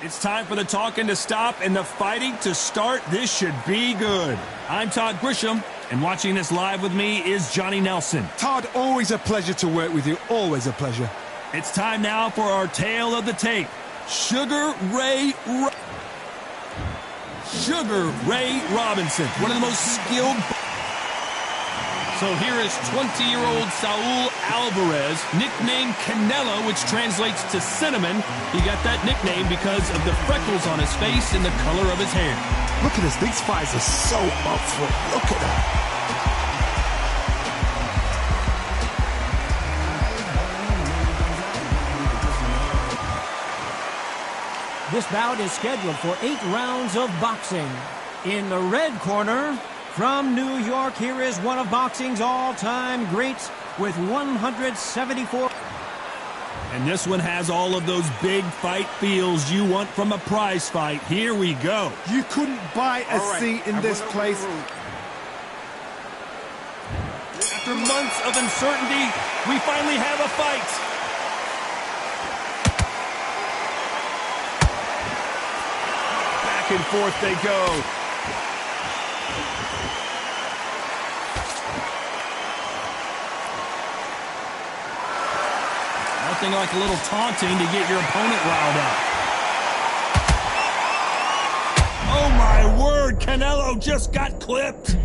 It's time for the talking to stop and the fighting to start. This should be good. I'm Todd Grisham, and watching this live with me is Johnny Nelson. Todd, always a pleasure to work with you. Always a pleasure. It's time now for our tale of the tape. Sugar Ray Robinson, one of the most skilled. So here is 20-year-old Saul Alvarez, nicknamed Canelo, which translates to cinnamon. He got that nickname because of the freckles on his face and the color of his hair. Look at this. These fights are so up for it. Look at that. This bout is scheduled for 8 rounds of boxing. In the red corner, from New York, here is one of boxing's all-time greats with 174. And this one has all of those big fight feels you want from a prize fight. Here we go. You couldn't buy a seat in this place. After months of uncertainty, we finally have a fight. Back and forth they go. Nothing like a little taunting to get your opponent riled up. Oh my word, Canelo just got clipped.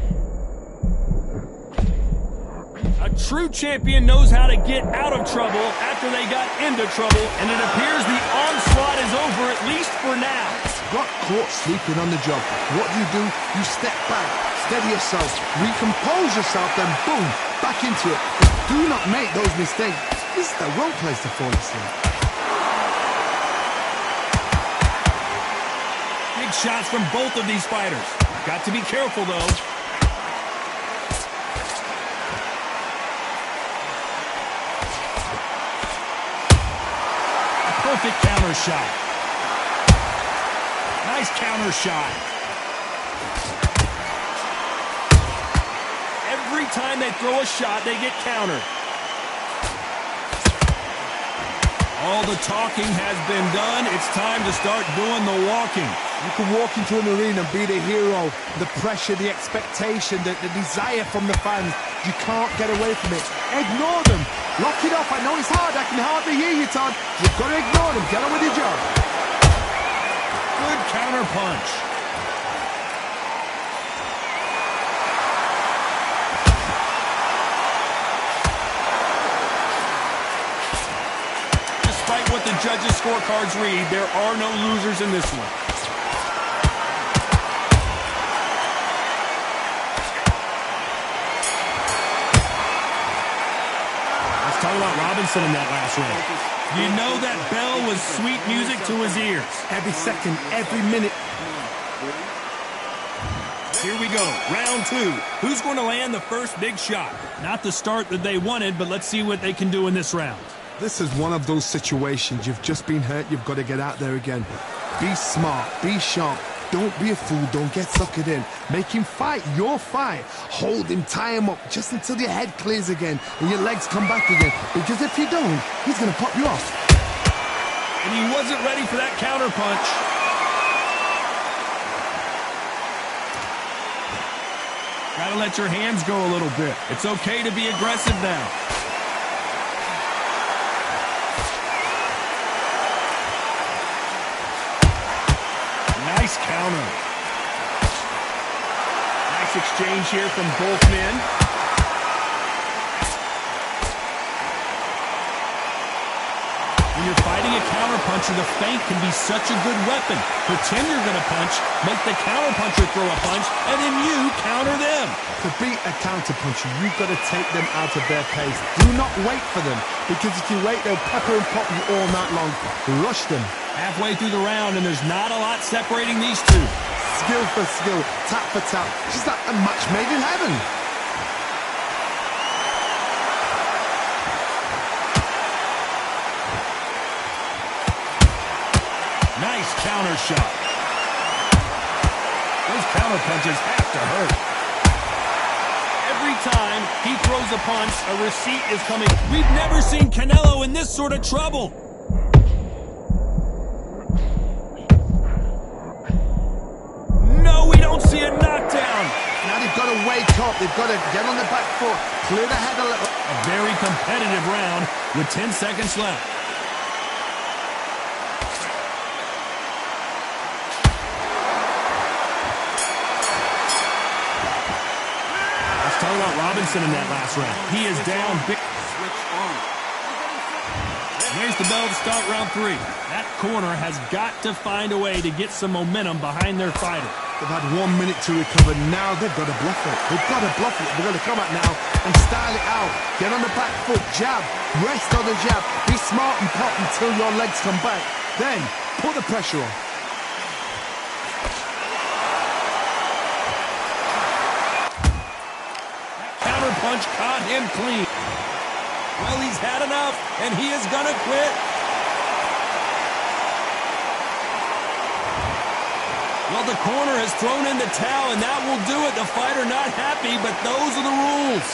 A true champion knows how to get out of trouble after they got into trouble, and it appears the onslaught is over, at least for now. Got caught sleeping on the job. What do? You step back, steady yourself, recompose yourself, then boom, back into it. But do not make those mistakes. This is the wrong place to fall asleep. Big shots from both of these fighters. Got to be careful, though. A perfect counter shot. Nice counter shot. Every time they throw a shot, they get countered. All the talking has been done. It's time to start doing the walking. You can walk into an arena and be the hero. The pressure, the expectation, the desire from the fans. You can't get away from it. Ignore them. Lock it off. I know it's hard. I can hardly hear you, Todd. You've got to ignore them. Get on with your job. Good counter punch. Despite what the judges' scorecards read, there are no losers in this one. Let's talk about Robinson in that last round. You know that bell was sweet music to his ears. Every second, every minute. Here we go, round 2. Who's going to land the first big shot? Not the start that they wanted, but let's see what they can do in this round. This is one of those situations. You've just been hurt. You've got to get out there again. Be smart. Be sharp. Don't be a fool. Don't get suckered in. Make him fight your fight. Hold him. Tie him up just until your head clears again and your legs come back again. Because if you don't, he's going to pop you off. And he wasn't ready for that counter punch. Gotta let your hands go a little bit. It's okay to be aggressive now. Nice counter. Nice exchange here from both men. When you're fighting a counterpuncher, the feint can be such a good weapon. Pretend you're going to punch, make the counterpuncher throw a punch, and then you counter them. To beat a counterpuncher, you've got to take them out of their pace. Do not wait for them, because if you wait, they'll pepper and pop you all night long. Rush them. Halfway through the round, and there's not a lot separating these two. Skill for skill, tap for tap. Just like a match made in heaven. Nice counter shot. Those counter punches have to hurt. Every time he throws a punch, a receipt is coming. We've never seen Canelo in this sort of trouble. see a knockdown. Now they've got to wake up. They've got to get on the back foot, clear the head a little. A very competitive round with 10 seconds left. Let's talk about Robinson in that last round. He is down big. Switch on. There's the bell to start round 3. That corner has got to find a way to get some momentum behind their fighter. They've had 1 minute to recover. Now they've got to bluff it. They've got to bluff it. They've got to come out now and style it out. Get on the back foot, jab, rest on the jab. Be smart and pop until your legs come back. Then put the pressure on. Counter punch caught him clean. Well, he's had enough, and he is going to quit. Well, the corner has thrown in the towel, and that will do it. The fighter not happy, but those are the rules.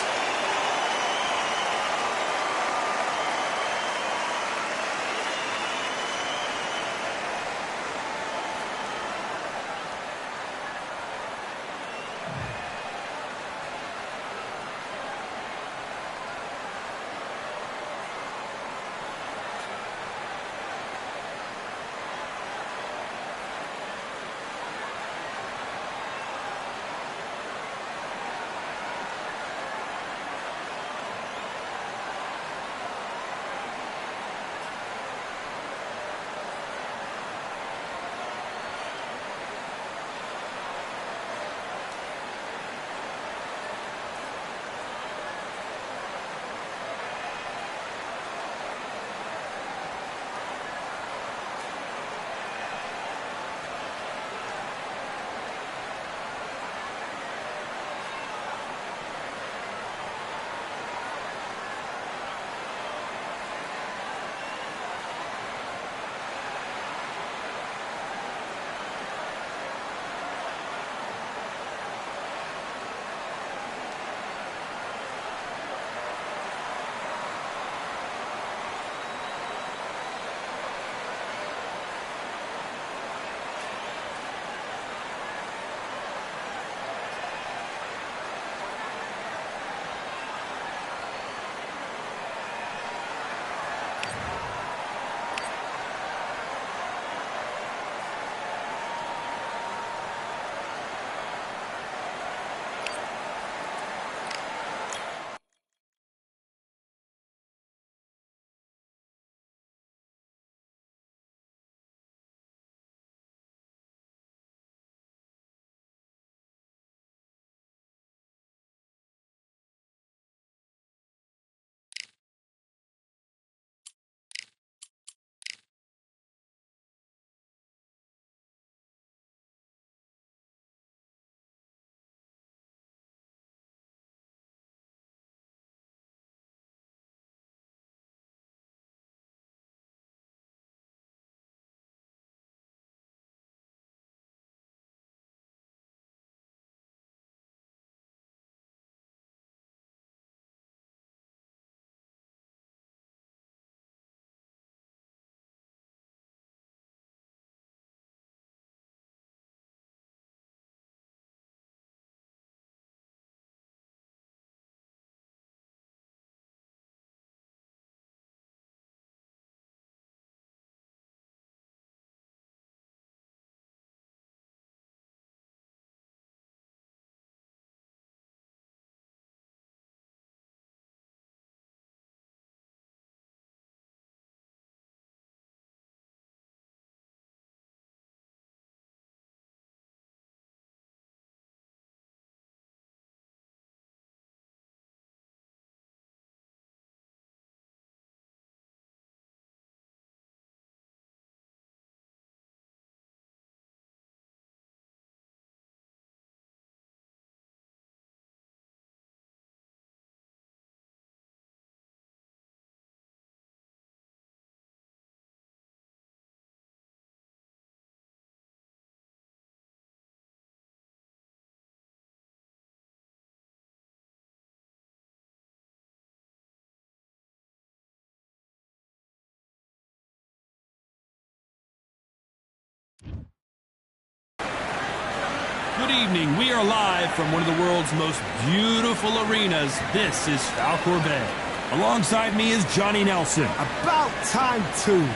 Good evening. We are live from one of the world's most beautiful arenas. This is Falcor Bay. Alongside me is Johnny Nelson. About time, too.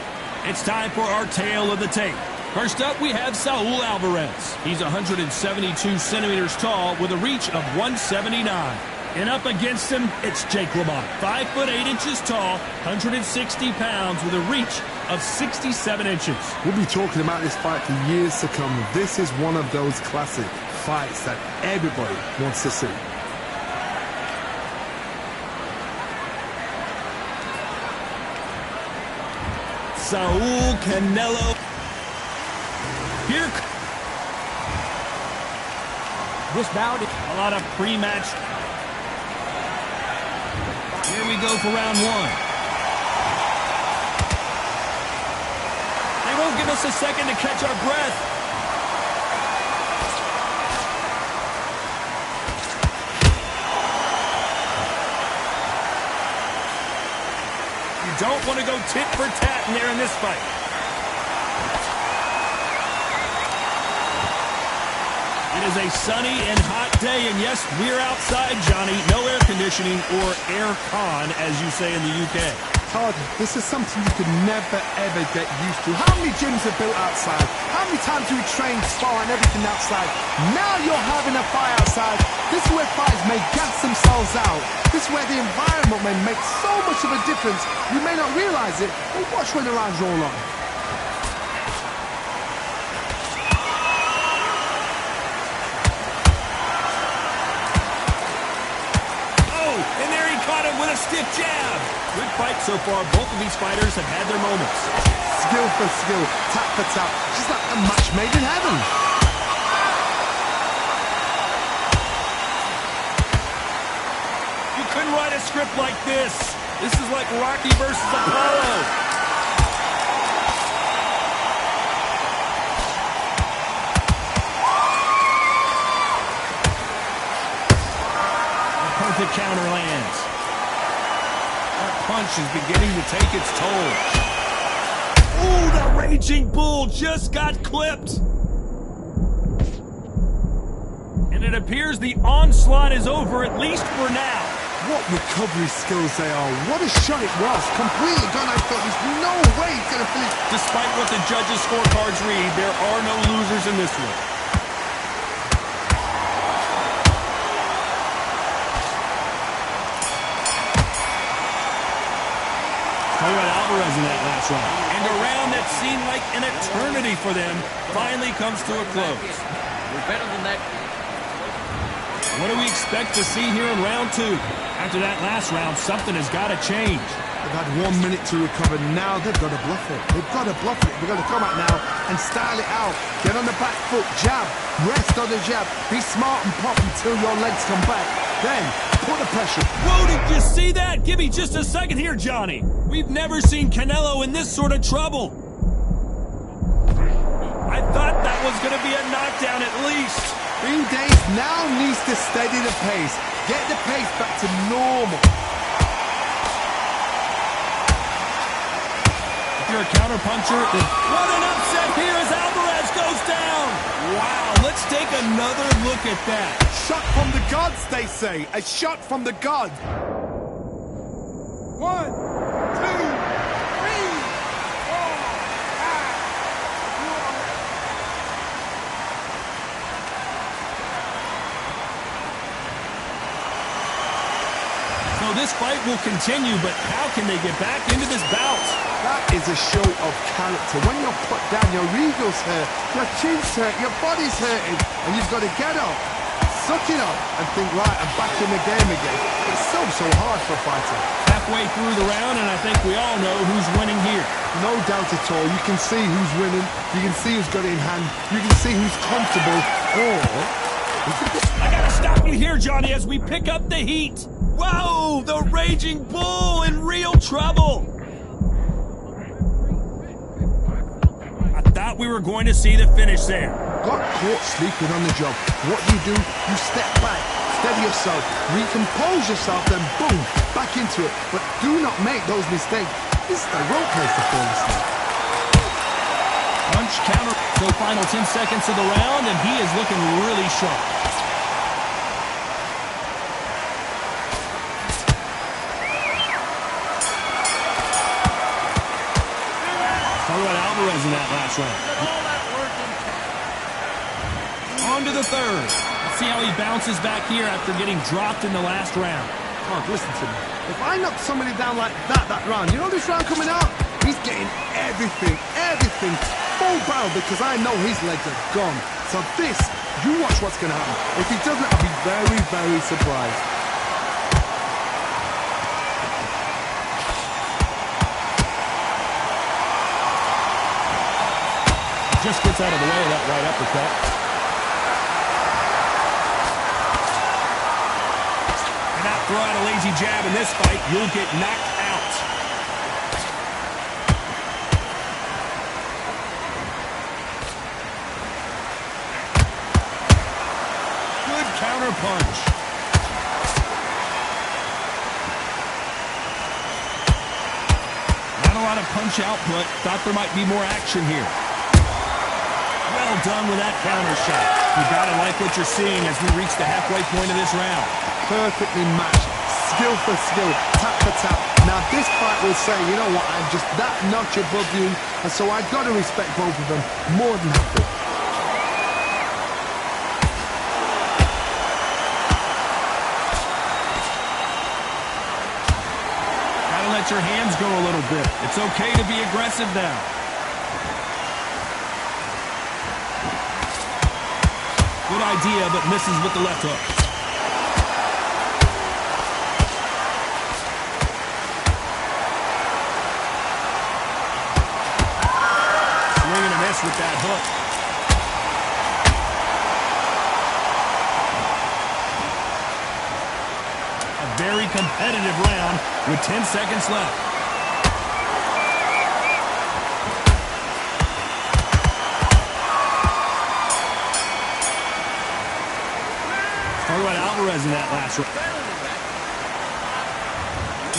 It's time for our tale of the tape. First up, we have Saul Alvarez. He's 172 centimeters tall with a reach of 179. And up against him, it's Jake Lamont. 5 foot 8 inches tall, 160 pounds with a reach of 67 inches. We'll be talking about this fight for years to come. This is one of those classic fights that everybody wants to see. Saul Canelo. Here. This bout, A lot of pre-match. Here we go for round one. They won't give us a second to catch our breath. You don't want to go tit for tat in there in this fight. It is a sunny and hot day, and yes, we're outside, Johnny. No air conditioning or air con, as you say in the UK. Todd, this is something you could never, ever get used to. How many gyms are built outside? How many times do we train, spar, and everything outside? Now you're having a fight outside. This is where fighters may gas themselves out. This is where the environment may make so much of a difference. You may not realize it, but watch when the rounds roll on. With a stiff jab. Good fight so far. Both of these fighters have had their moments. Skill for skill, tap for tap, just like a match made in heaven. You couldn't write a script like this. This is like Rocky versus Apollo. A perfect counter lands. Punch is beginning to take its toll. Ooh, the Raging Bull just got clipped. And it appears the onslaught is over, at least for now. What recovery skills they are. What a shot it was. Completely gone. I thought there's no way he's going to finish. Despite what the judges' scorecards read, there are no losers in this one. Talking about Alvarez in that last round. And a round that seemed like an eternity for them finally comes to a close. We're better than that. What do we expect to see here in round two? After that last round, something has got to change. They've had 1 minute to recover. Now they've got to bluff it. They've got to bluff it. They've got to come out now and style it out. Get on the back foot, jab, rest on the jab. Be smart and pop until your legs come back. Then put the pressure. Whoa, did you see that? Give me just a second here, Johnny. We've never seen Canelo in this sort of trouble. I thought that was going to be a knockdown at least. Green Days now needs to steady the pace. Get the pace back to normal. If you're a counterpuncher, then what an upset here as Alvarez goes down. Wow, let's take another look at that. Shot from the gods, they say. A shot from the gods. 1, 2, 3, 4, 5. So this fight will continue, but how can they get back into this bout? That is a show of character. When you're put down, your ego's hurt, your chin's hurt, your body's hurting, and you've got to get up, suck it up, and think, right, I'm back in the game again. It's so hard for a fighter. Halfway through the round, and I think we all know who's winning here. No doubt at all. You can see who's winning. You can see who's got it in hand. You can see who's comfortable. Or... I gotta stop you here, Johnny, as we pick up the heat. Whoa, the Raging Bull in real trouble. I thought we were going to see the finish there. Got caught sleeping on the job. What do? You step back, steady yourself, recompose yourself, then boom, back into it. But do not make those mistakes. This is the wrong place to fall asleep. Punch punch, counter. So final 10 seconds of the round, and he is looking really sharp. Talk about Alvarez in that last round. On to the third. Let's see how he bounces back here after getting dropped in the last round. Oh, listen to me. If I knock somebody down like that round, you know this round coming out? He's getting everything, full barrel, because I know his legs are gone. So this, you watch what's going to happen. If he doesn't, I'll be very, very surprised. Just gets out of the way of that right uppercut. Cannot throw out a lazy jab in this fight. You'll get knocked out. Good counter punch. Not a lot of punch output. Thought there might be more action here. Well done with that counter shot. You gotta like what you're seeing as we reach the halfway point of this round. Perfectly matched, skill for skill, tap for tap. Now this fight will say, you know what, I'm just that notch above you, and so I've got to respect both of them more than happy. Gotta let your hands go a little bit. It's okay to be aggressive now. Good idea, but misses with the left hook. Swing and a miss with that hook. A very competitive round with 10 seconds left. Talk about Alvarez in that last round.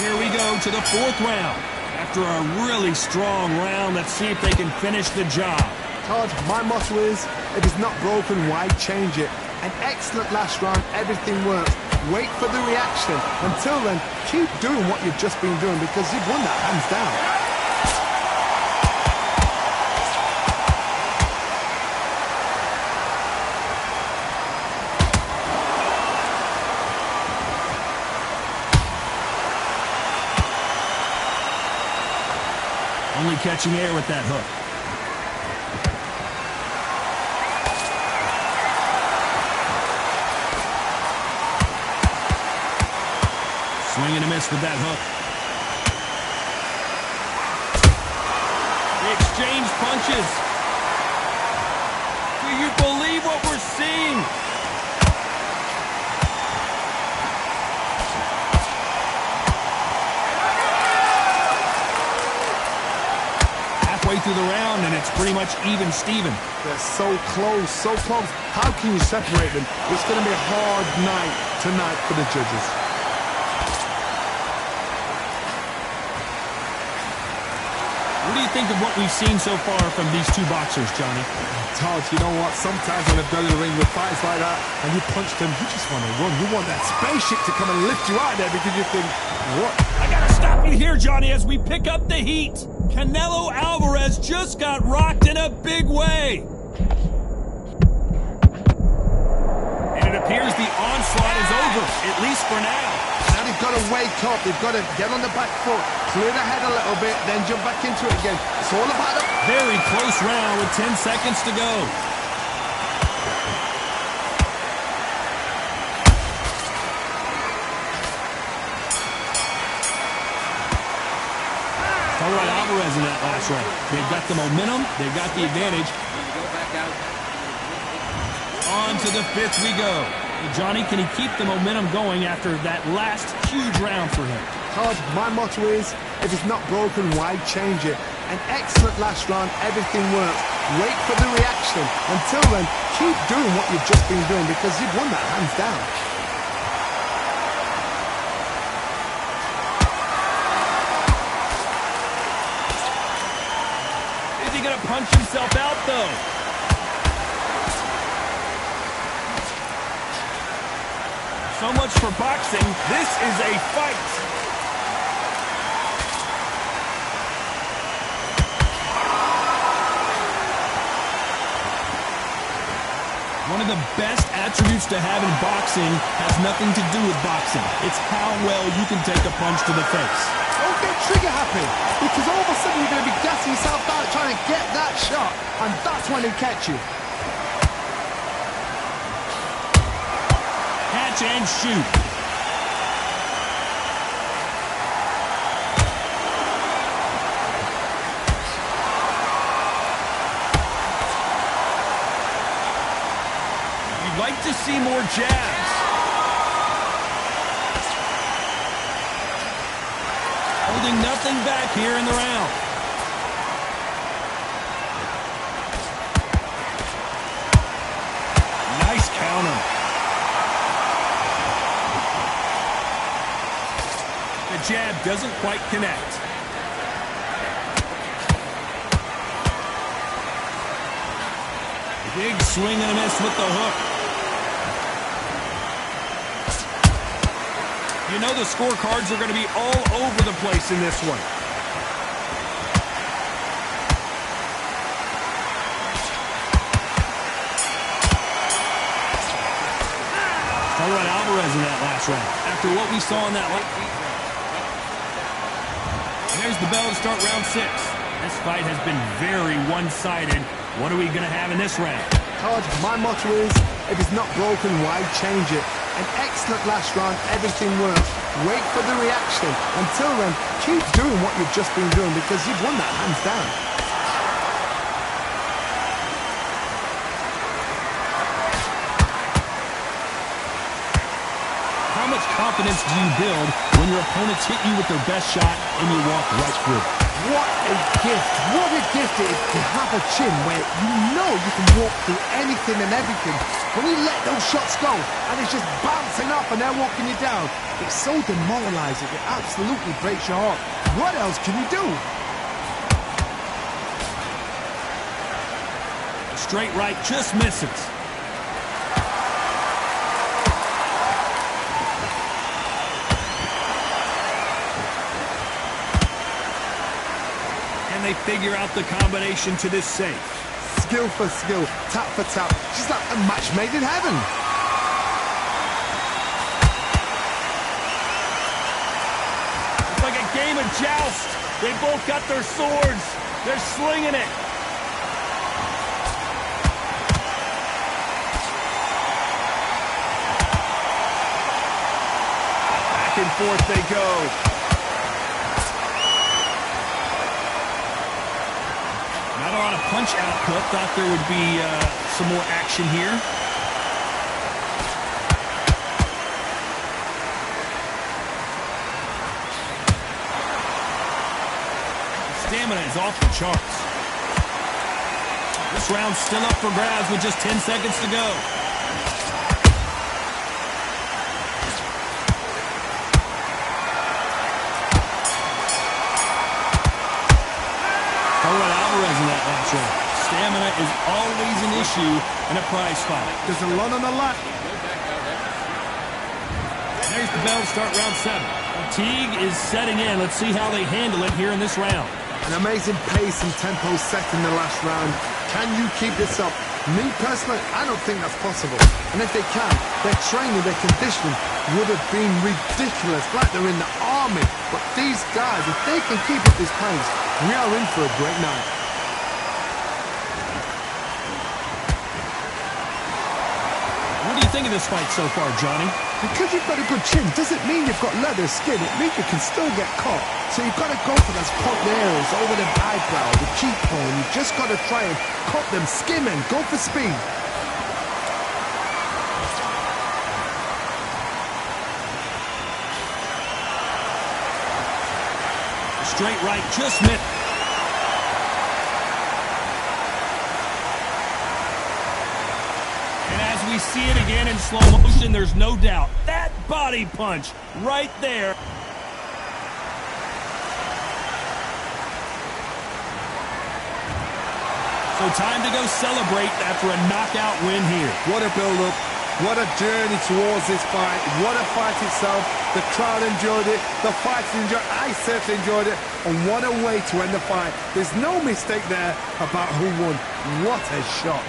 Here we go to the fourth round. After a really strong round, let's see if they can finish the job. Todd, my motto is, if it's not broken, why change it? An excellent last round, everything works. Wait for the reaction. Until then, keep doing what you've just been doing, because you've won that hands down. Only catching air with that hook. Swing and a miss with that hook. They exchange punches. Do you believe what we're seeing? Through the round, and it's pretty much even Steven. They're so close, so close. How can you separate them? It's going to be a hard night tonight for the judges. What do you think of what we've seen so far from these two boxers, Johnny? Todd, you know what? Sometimes when they've done the ring with fights like that, and you punch them, you just want to run. You want that spaceship to come and lift you out there, because you think, what? I gotta stop you here, Johnny, as we pick up the heat. Canelo Alvarez just got rocked in a big way. And it appears the onslaught is over, at least for now. Now they've got to wake up. They've got to get on the back foot, clear the head a little bit, then jump back into it again. It's all about the... Very close round with 10 seconds to go. All right, Alvarez in that last round. They've got the momentum. They've got the advantage. On to the fifth we go. Johnny, can he keep the momentum going after that last huge round for him? Todd, my motto is, if it's not broken, why change it? An excellent last round, everything works. Wait for the reaction. Until then, keep doing what you've just been doing, because you've won that hands down. punch himself out, though. So much for boxing. This is a fight. One of the best attributes to have in boxing has nothing to do with boxing. It's how well you can take a punch to the face. Don't get trigger happy, because all of a sudden you're going to be gassing yourself out trying to get that shot, and that's when he'll catch you. Catch and shoot. You'd like to see more jabs. Holding nothing back here in the round. Nice counter. The jab doesn't quite connect. Big swing and a miss with the hook. You know the scorecards are going to be all over the place in this one. Talk about Alvarez in that last round. After what we saw in that last round. There's the bell to start round 6. This fight has been very one-sided. What are we going to have in this round? Todd, my motto is, if it's not broken, why change it? An excellent last round, everything works. Wait for the reaction. Until then, keep doing what you've just been doing because you've won that hands down. How much confidence do you build when your opponents hit you with their best shot and you walk right through? What a gift. What a gift it is to have a chin where you know you can walk through anything and everything. When you let those shots go and it's just bouncing up and they're walking you down, it's so demoralizing. It absolutely breaks your heart. What else can you do? Straight right just misses. They figure out the combination to this safe. Skill for skill, tap for tap, just like a match made in heaven. It's like a game of joust. They both got their swords. They're slinging it. Back and forth they go. Not a lot of punch output. Thought there would be some more action here. Stamina is off the charts. This round's still up for grabs with just 10 seconds to go. Stamina is always an issue in a prize fight. There's a lot on the line. There's the bell to start round 7. Fatigue is setting in. Let's see how they handle it here in this round. An amazing pace and tempo set in the last round. Can you keep this up? Me, personally, I don't think that's possible. And if they can, their training, their conditioning would have been ridiculous, like they're in the army. But these guys, if they can keep up this pace, we are in for a great night. What do you think of this fight so far, Johnny? Because you've got a good chin doesn't mean you've got leather skin. It means you can still get caught. So you've got to go for those pointed areas over the eyebrow, the cheekbone. You've just got to try and cut them, skim and go for speed. Straight right, just missed. We see it again in slow motion. There's no doubt. That body punch right there. So time to go celebrate after a knockout win here. What a build-up. What a journey towards this fight. What a fight itself. The crowd enjoyed it. The fighters enjoyed it. I certainly enjoyed it. And what a way to end the fight. There's no mistake there about who won. What a shot.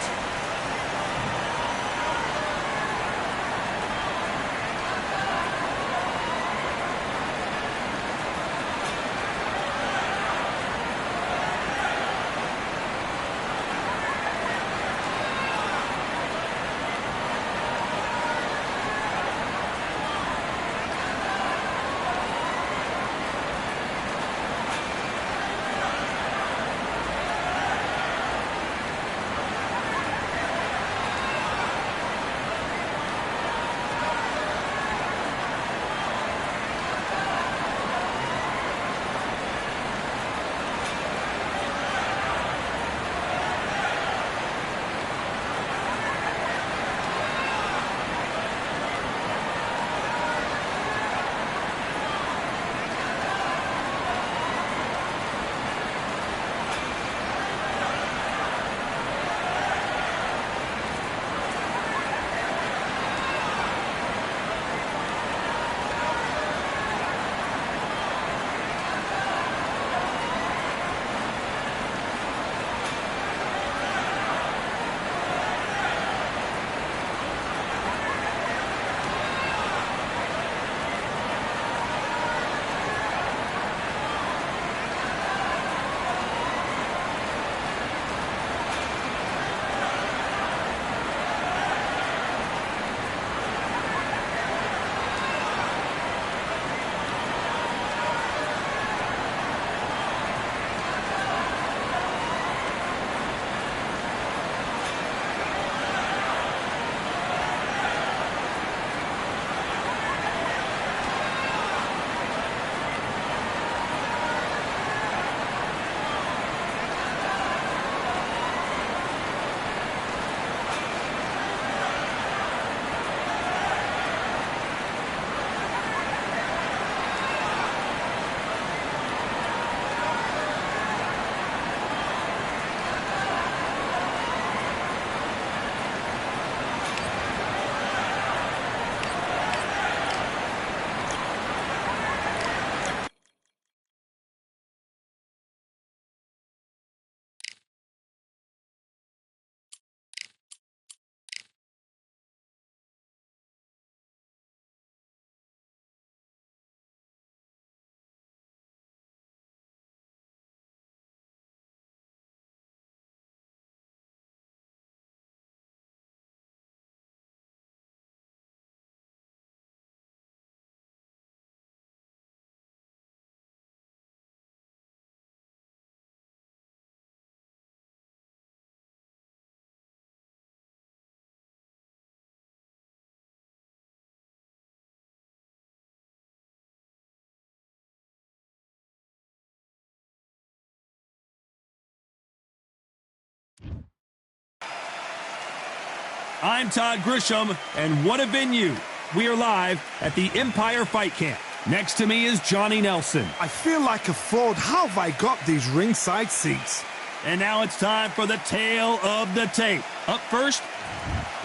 I'm Todd Grisham, and what a venue. We are live at the Empire Fight Camp. Next to me is Johnny Nelson. I feel like a fraud. How have I got these ringside seats? And now it's time for the tale of the tape. Up first,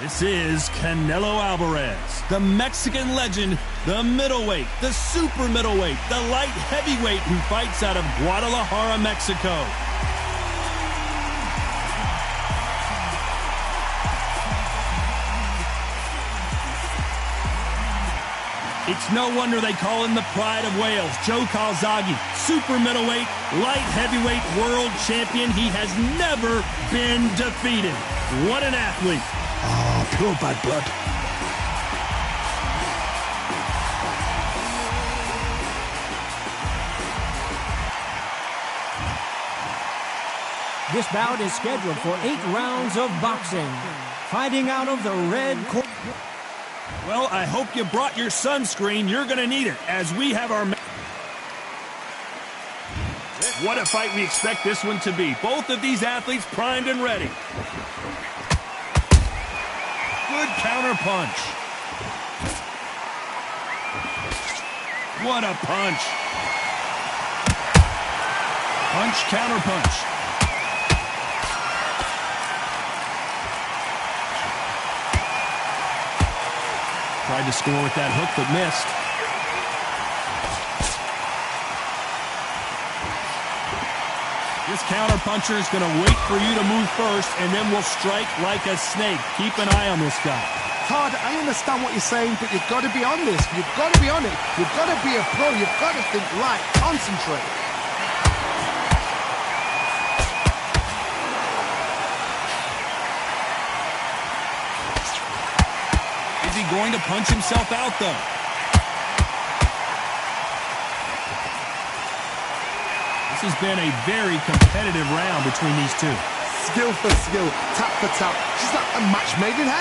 this is Canelo Alvarez, the Mexican legend, the middleweight, the super middleweight, the light heavyweight who fights out of Guadalajara, Mexico. It's no wonder they call him the Pride of Wales, Joe Calzaghe, super middleweight, light heavyweight world champion. He has never been defeated. What an athlete. Oh, pure bad blood. This bout is scheduled for 8 rounds of boxing. Fighting out of the red corner. Well, I hope you brought your sunscreen. You're going to need it as we have our... What a fight we expect this one to be. Both of these athletes primed and ready. Good counter punch. What a punch. Punch, counter punch. Tried to score with that hook, but missed. This counterpuncher is going to wait for you to move first, and then will strike like a snake. Keep an eye on this guy. Todd, I understand what you're saying, but you've got to be on this. You've got to be on it. You've got to be a pro. You've got to think right. Concentrate. Is he going to punch himself out, though? This has been a very competitive round between these two. Skill for skill, tap for tap. She's like a match made in heaven.